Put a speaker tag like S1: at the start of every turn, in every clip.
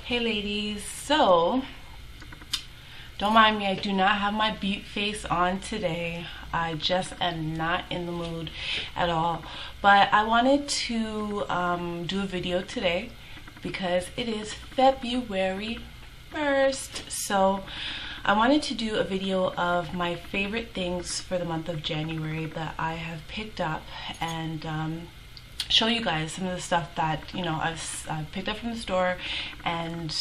S1: Hey ladies, so don't mind me, I do not have my beat face on today. I just am not in the mood at all, but I wanted to do a video today because it is February 1st. So I wanted to do a video of my favorite things for the month of January that I have picked up and show you guys some of the stuff that I've picked up from the store and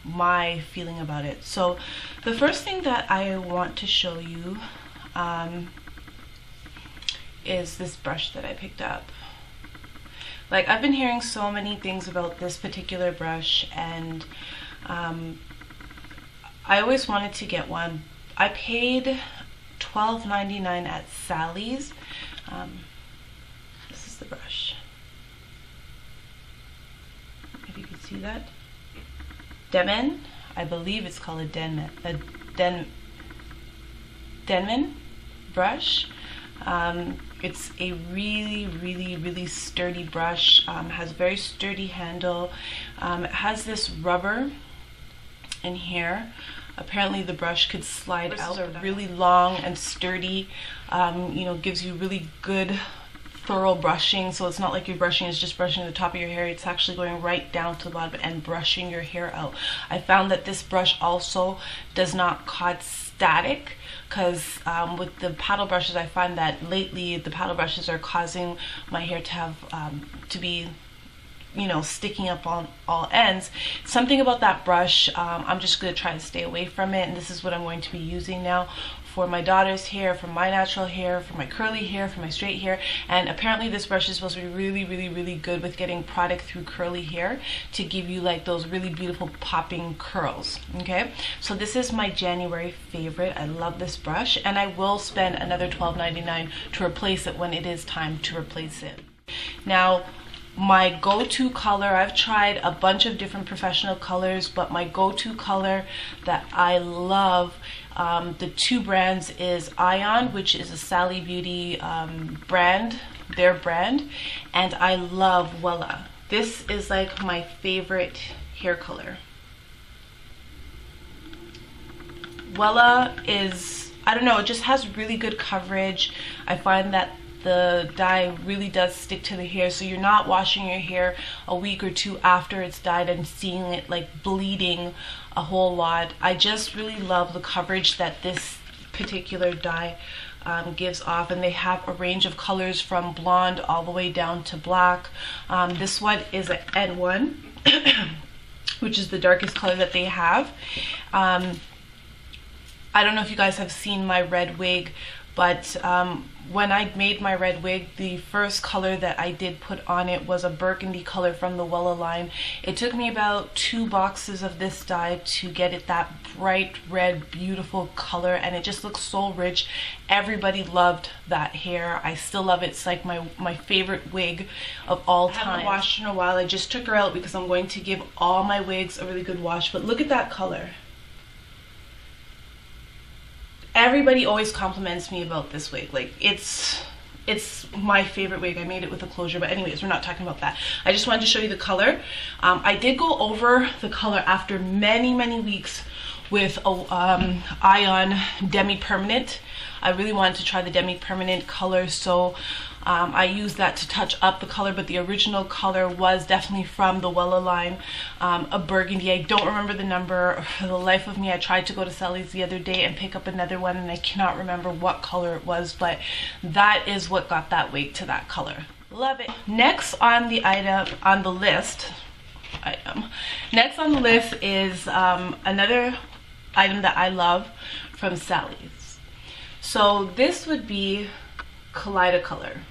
S1: my feeling about it. So the first thing that I want to show you is this brush that I picked up. Like, I've been hearing so many things about this particular brush, and I always wanted to get one. I paid $12.99 at Sally's. This is the brush, if you can see that. Denman, I believe it's called a Denman brush. It's a really sturdy brush. Has a very sturdy handle. It has this rubber in here. Apparently the brush could slide out. Are really long and sturdy. Gives you really good thorough brushing, so it's not like your brushing is just brushing the top of your hair. It's actually going right down to the bottom and brushing your hair out. I found that this brush also does not cause static, because with the paddle brushes, I find that lately the paddle brushes are causing my hair to have to be sticking up on all ends. Something about that brush, I'm just going to try to stay away from it, and this is what I'm going to be using now for my daughter's hair, for my natural hair, for my curly hair, for my straight hair. And apparently this brush is supposed to be really good with getting product through curly hair to give you like those really beautiful popping curls. Okay, so this is my January favorite. I love this brush, and I will spend another $12.99 to replace it when it is time to replace it. Now, my go-to color, I've tried a bunch of different professional colors, but my go-to color that I love, the two brands, is Ion, which is a Sally Beauty brand, their brand, and I love Wella. This is like my favorite hair color. Wella is, I don't know, it just has really good coverage. I find that the dye really does stick to the hair, so you're not washing your hair a week or two after it's dyed and seeing it like bleeding a whole lot. I just really love the coverage that this particular dye gives off, and they have a range of colors from blonde all the way down to black. This one is an N1 which is the darkest color that they have. I don't know if you guys have seen my red wig, but when I made my red wig, the first color that I did put on it was a burgundy color from the Wella line. It took me about 2 boxes of this dye to get it that bright red beautiful color, and it just looks so rich. Everybody loved that hair. I still love it. It's like my favorite wig of all time. I haven't washed in a while. I just took her out because I'm going to give all my wigs a really good wash. But look at that color. Everybody always compliments me about this wig. Like, it's my favorite wig. I made it with a closure, but anyways, we're not talking about that. I just wanted to show you the color. I did go over the color after many weeks with a Ion Demi-Permanent. I really wanted to try the Demi-Permanent color, so I used that to touch up the color, but the original color was definitely from the Wella line, a burgundy. I don't remember the number for the life of me. I tried to go to Sally's the other day and pick up another one, and I cannot remember what color it was, but that is what got that wig to that color. Love it. Next on the list is another item that I love from Sally's. So this would be Kaleida color.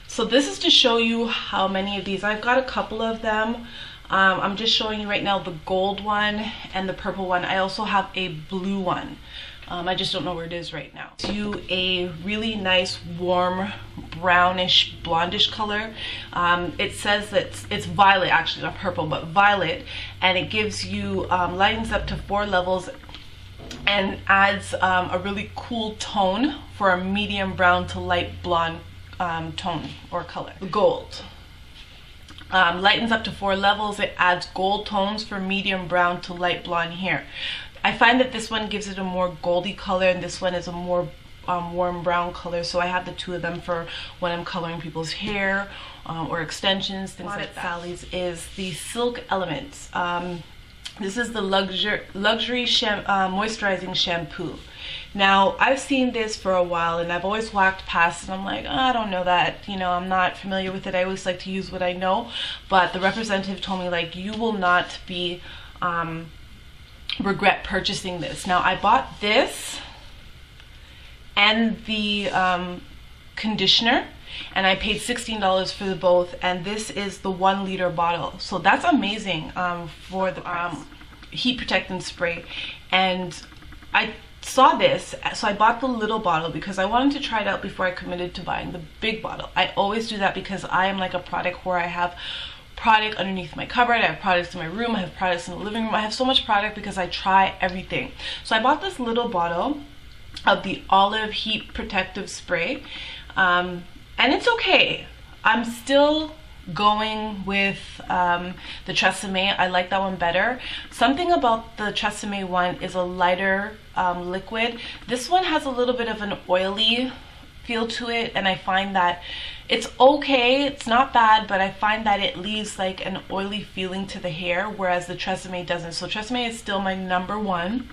S1: So this is to show you how many of these. I've got a couple of them. I'm just showing you right now the gold one and the purple one. I also have a blue one. I just don't know where it is right now. To a really nice warm brownish blondish color. It says that it's violet, actually not purple, but violet, and it gives you lightens up to 4 levels and adds a really cool tone for a medium brown to light blonde tone or color. Gold. Lightens up to 4 levels. It adds gold tones for medium brown to light blonde hair. I find that this one gives it a more goldy color, and this one is a more warm brown color. So I have the two of them for when I'm coloring people's hair or extensions, things like that. Sally's is the Silk Elements. This is the luxury moisturizing shampoo. Now, I've seen this for a while, and I've always walked past, and I'm like, oh, I don't know that, you know, I'm not familiar with it. I always like to use what I know. But the representative told me, like, you will not be regret purchasing this. Now, I bought this and the conditioner, and I paid $16 for the both, and this is the 1 liter bottle. So that's amazing for the heat protectant spray. And I saw this, so I bought the little bottle because I wanted to try it out before I committed to buying the big bottle. I always do that because I am like a product where I have product underneath my cupboard, I have products in my room, I have products in the living room. I have so much product because I try everything. So I bought this little bottle of the Olive Heat Protective Spray, and it's okay. I'm still going with the Tresemme. I like that one better. Something about the Tresemme one is a lighter liquid. This one has a little bit of an oily feel to it, and I find that it's okay, it's not bad, but I find that it leaves like an oily feeling to the hair, whereas the Tresemme doesn't. So Tresemme is still my number one.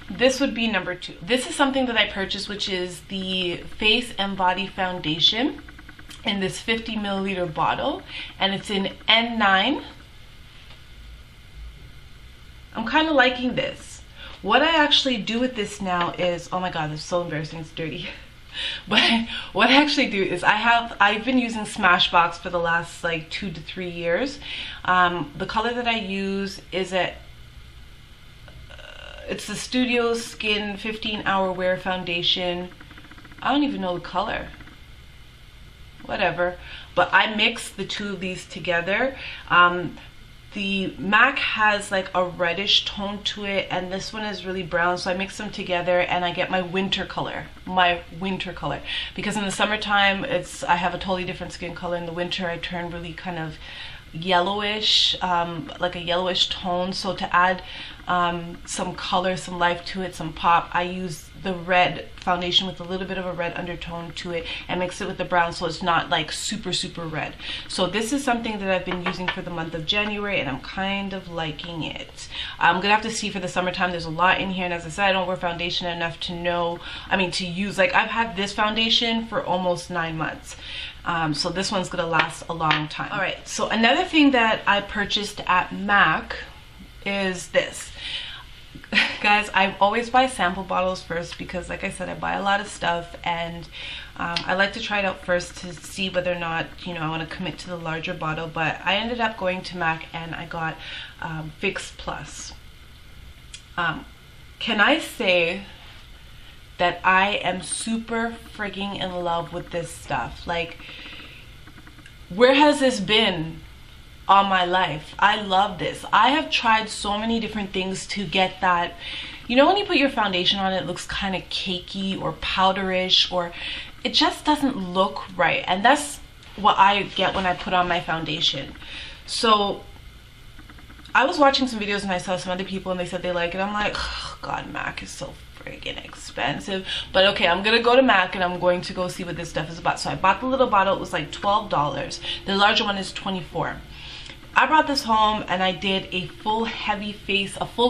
S1: This would be number 2. This is something that I purchased, which is the Face and Body Foundation in this 50 milliliter bottle, and it's in N9. I'm kind of liking this. What I actually do with this now is, oh my god, this is so embarrassing, it's dirty. But what I actually do is I've been using Smashbox for the last like 2 to 3 years. The color that I use is it's the Studio Skin 15-Hour Wear Foundation. I don't even know the color. Whatever. But I mix the two of these together. The MAC has like a reddish tone to it, and this one is really brown, so I mix them together and I get my winter color. Because in the summertime, I have a totally different skin color. In the winter, I turn really kind of yellowish, like a yellowish tone. So to add some color, some life to it, some pop, I use the red foundation with a little bit of a red undertone to it and mix it with the brown, so it's not like super red. So this is something that I've been using for the month of January, and I'm kind of liking it. I'm gonna have to see for the summertime. There's a lot in here, and as I said, I don't wear foundation enough to know, to use, like, I've had this foundation for almost 9 months. So this one's gonna last a long time. All right, so another thing that I purchased at MAC is this. Guys, I always buy sample bottles first because, like I said, I buy a lot of stuff, and I like to try it out first to see whether or not, I want to commit to the larger bottle. But I ended up going to MAC and I got Fix Plus. Can I say that I am super frigging in love with this stuff? Like, where has this been all my life? I love this. I have tried so many different things to get that, when you put your foundation on, it looks kind of cakey or powderish, or it just doesn't look right. And that's what I get when I put on my foundation. So I was watching some videos and I saw some other people and they said they like it. I'm like, oh god, MAC is so freaking expensive. But okay, I'm gonna go to MAC and I'm going to go see what this stuff is about. So I bought the little bottle. It was like $12. The larger one is $24. I brought this home and I did a full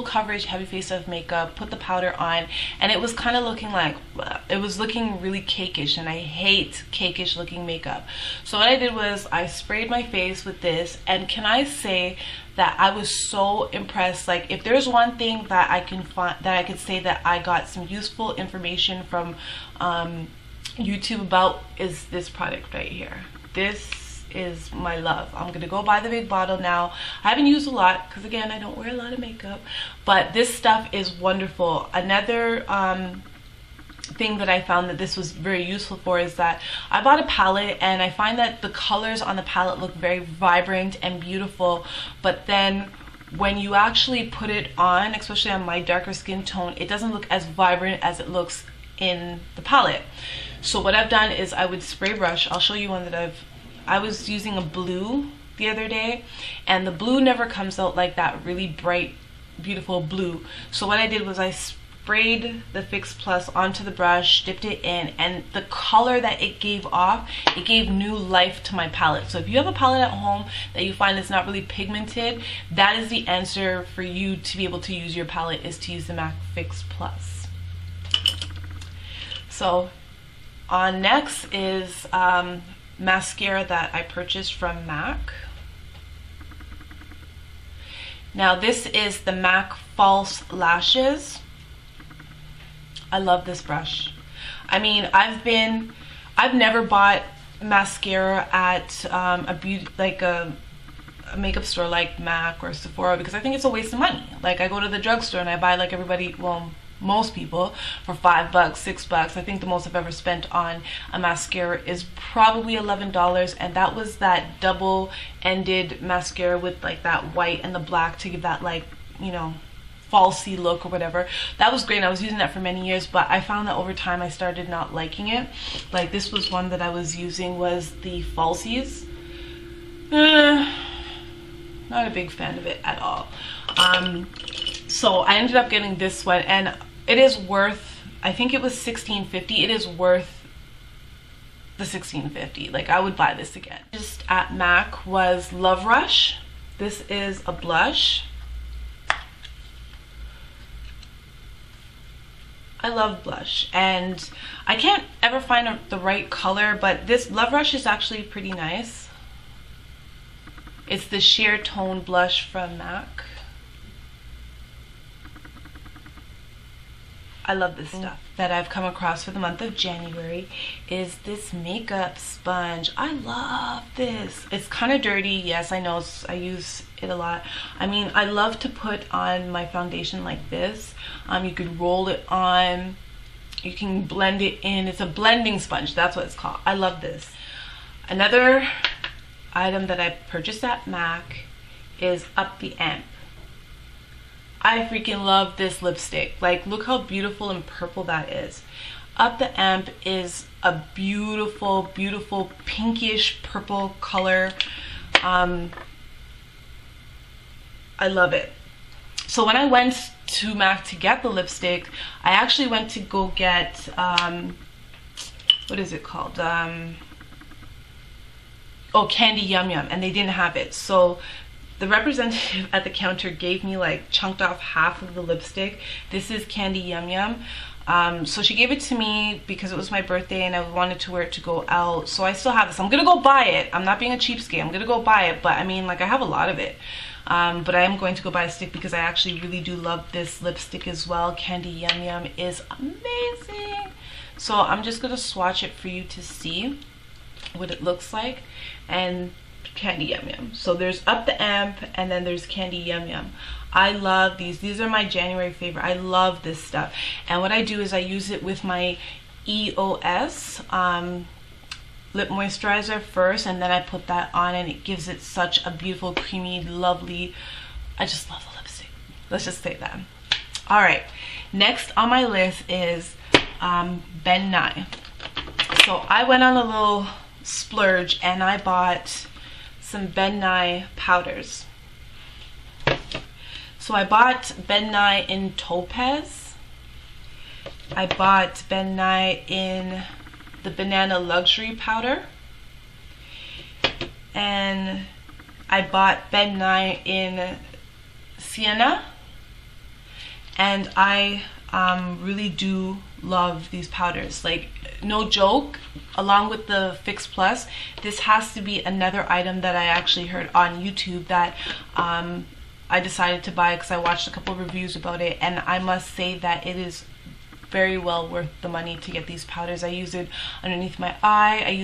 S1: coverage heavy face of makeup, put the powder on, and it was kind of looking like, it was looking really cakeish, and I hate cakeish looking makeup. So what I did was I sprayed my face with this, and can I say that I was so impressed. Like, if there's one thing that I can find, that I could say that I got some useful information from YouTube about, is this product right here. This is my love. I'm gonna go buy the big bottle now. I haven't used a lot because, again, I don't wear a lot of makeup, but this stuff is wonderful. Another thing that I found that this was very useful for is that I bought a palette, and I find that the colors on the palette look very vibrant and beautiful, but then when you actually put it on, especially on my darker skin tone, it doesn't look as vibrant as it looks in the palette. So what I've done is I would spray brush. I'll show you one that I was using a blue the other day, and the blue never comes out like that really bright, beautiful blue. So what I did was I sprayed the Fix Plus onto the brush, dipped it in, and the color that it gave off, it gave new life to my palette. So if you have a palette at home that you find is not really pigmented, that is the answer for you to be able to use your palette, is to use the MAC Fix Plus. So on next is mascara that I purchased from MAC. Now this is the MAC False Lashes. I love this brush. I mean, I've never bought mascara at a makeup store like MAC or Sephora, because I think it's a waste of money. Like, I go to the drugstore and I buy, like everybody, well, most people, for $5, $6. I think the most I've ever spent on a mascara is probably $11, and that was that double-ended mascara with like that white and the black to give that, like, you know, falsy look or whatever. That was great. I was using that for many years, but I found that over time I started not liking it. Like, this was one that I was using, was the falsies. Not a big fan of it at all. So I ended up getting this one, and it is worth, I think it was $16.50. It is worth the $16.50. Like, I would buy this again. Just at MAC was Love Rush. This is a blush. I love blush, and I can't ever find the right color, but this Love Rush is actually pretty nice. It's the Sheer Tone blush from MAC. I love this stuff. That I've come across for the month of January is this makeup sponge. I love this. It's kind of dirty. Yes, I know, I use it a lot. I mean, I love to put on my foundation like this. You could roll it on. You can blend it in. It's a blending sponge. That's what it's called. I love this. Another item that I purchased at MAC is UptheAmp. I freaking love this lipstick. Like, look how beautiful and purple that is. UptheAmp is a beautiful, beautiful pinkish purple color. I love it. So when I went to MAC to get the lipstick, I actually went to go get, what is it called? Oh, Candy Yum Yum, and they didn't have it. So the representative at the counter gave me, like, chunked off half of the lipstick. This is Candy Yum Yum. So she gave it to me because it was my birthday and I wanted to wear it to go out. So I still have this. I'm gonna go buy it. I'm not being a cheapskate. I'm gonna go buy it, but I mean, like, I have a lot of it. But I am going to go buy a stick because I actually really do love this lipstick as well. Candy Yum Yum is amazing. So I'm just gonna swatch it for you to see what it looks like. And Candy Yum Yum. So there's UptheAmp and then there's Candy Yum Yum. I love these. These are my January favorite. I love this stuff. And what I do is I use it with my EOS lip moisturizer first, and then I put that on, and it gives it such a beautiful, creamy, lovely, I just love the lipstick. Let's just say that. All right, next on my list is BenNye. So I went on a little splurge and I bought some BenNye powders. So I bought BenNye in Topaz. I bought BenNye in the Banana Luxury powder. And I bought BenNye in Sienna. And I really do love these powders. Like, no joke, along with the Fix Plus, this has to be another item that I actually heard on YouTube that I decided to buy because I watched a couple of reviews about it, and I must say that it is very well worth the money to get these powders. I use it underneath my eye. I use